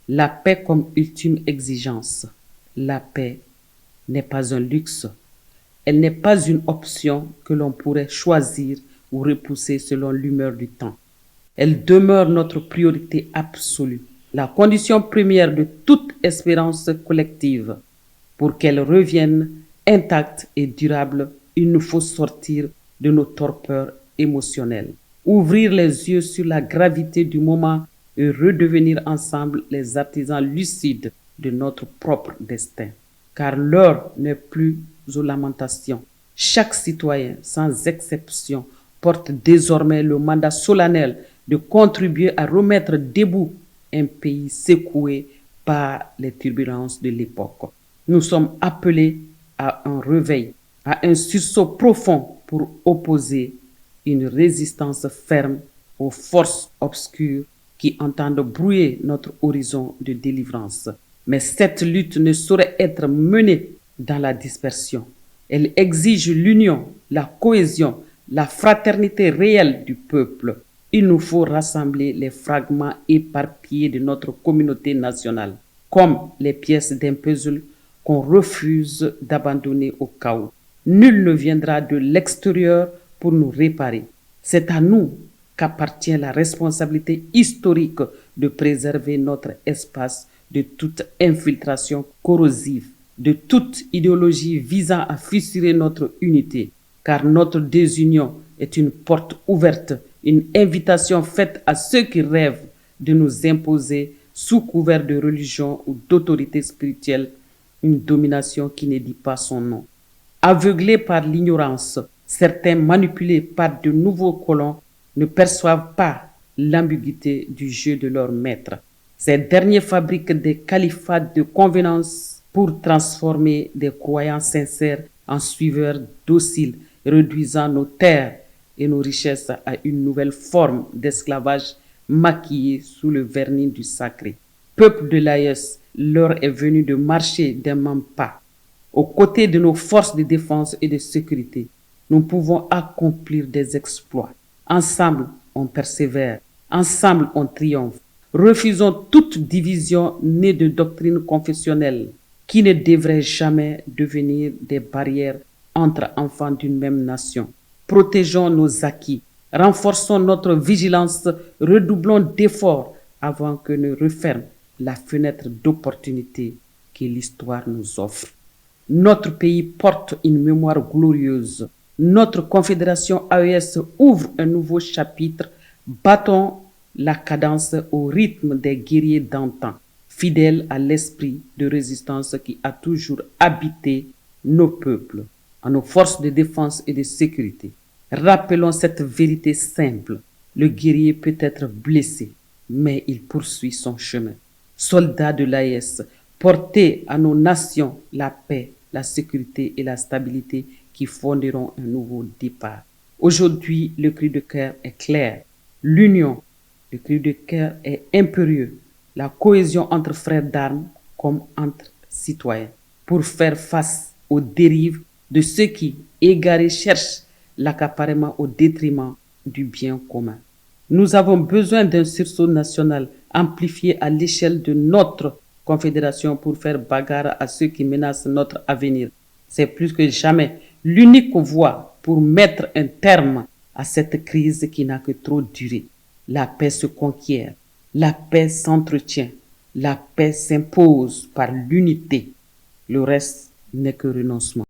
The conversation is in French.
La paix comme ultime exigence. La paix n'est pas un luxe. Elle n'est pas une option que l'on pourrait choisir ou repousser selon l'humeur du temps. Elle demeure notre priorité absolue, la condition première de toute espérance collective. Pour qu'elle revienne intacte et durable, il nous faut sortir de nos torpeurs émotionnelles, ouvrir les yeux sur la gravité du moment et redevenir ensemble les artisans lucides de notre propre destin. Car l'heure n'est plus aux lamentations. Chaque citoyen, sans exception, porte désormais le mandat solennel de contribuer à remettre debout un pays secoué par les turbulences de l'époque. Nous sommes appelés à un réveil, à un sursaut profond pour opposer une résistance ferme aux forces obscures qui entendent brouiller notre horizon de délivrance. Mais cette lutte ne saurait être menée dans la dispersion. Elle exige l'union, la cohésion, la fraternité réelle du peuple. Il nous faut rassembler les fragments éparpillés de notre communauté nationale, comme les pièces d'un puzzle qu'on refuse d'abandonner au chaos. Nul ne viendra de l'extérieur pour nous réparer. C'est à nous qu'appartient la responsabilité historique de préserver notre espace de toute infiltration corrosive, de toute idéologie visant à fissurer notre unité, car notre désunion est une porte ouverte, une invitation faite à ceux qui rêvent de nous imposer, sous couvert de religion ou d'autorité spirituelle, une domination qui ne dit pas son nom. Aveuglés par l'ignorance, certains manipulés par de nouveaux colons ne perçoivent pas l'ambiguïté du jeu de leur maître. Ces derniers fabriquent des califats de convenance pour transformer des croyants sincères en suiveurs dociles, réduisant nos terres et nos richesses à une nouvelle forme d'esclavage maquillé sous le vernis du sacré. Peuple de l'AES, l'heure est venue de marcher d'un même pas. Aux côtés de nos forces de défense et de sécurité, nous pouvons accomplir des exploits. Ensemble, on persévère. Ensemble, on triomphe. Refusons toute division née de doctrines confessionnelles qui ne devraient jamais devenir des barrières entre enfants d'une même nation. Protégeons nos acquis. Renforçons notre vigilance. Redoublons d'efforts avant que ne referme la fenêtre d'opportunité que l'histoire nous offre. Notre pays porte une mémoire glorieuse. Notre confédération AES ouvre un nouveau chapitre. Battons la cadence au rythme des guerriers d'antan, fidèles à l'esprit de résistance qui a toujours habité nos peuples, à nos forces de défense et de sécurité. Rappelons cette vérité simple. Le guerrier peut être blessé, mais il poursuit son chemin. Soldats de l'AES, portez à nos nations la paix, la sécurité et la stabilité qui fonderont un nouveau départ. Aujourd'hui, le cri de cœur est clair. L'union, le cri de cœur est impérieux. La cohésion entre frères d'armes comme entre citoyens pour faire face aux dérives de ceux qui, égarés, cherchent l'accaparement au détriment du bien commun. Nous avons besoin d'un sursaut national amplifié à l'échelle de notre confédération pour faire bagarre à ceux qui menacent notre avenir. C'est plus que jamais l'unique voie pour mettre un terme à cette crise qui n'a que trop duré. La paix se conquiert, la paix s'entretient, la paix s'impose par l'unité. Le reste n'est que renoncement.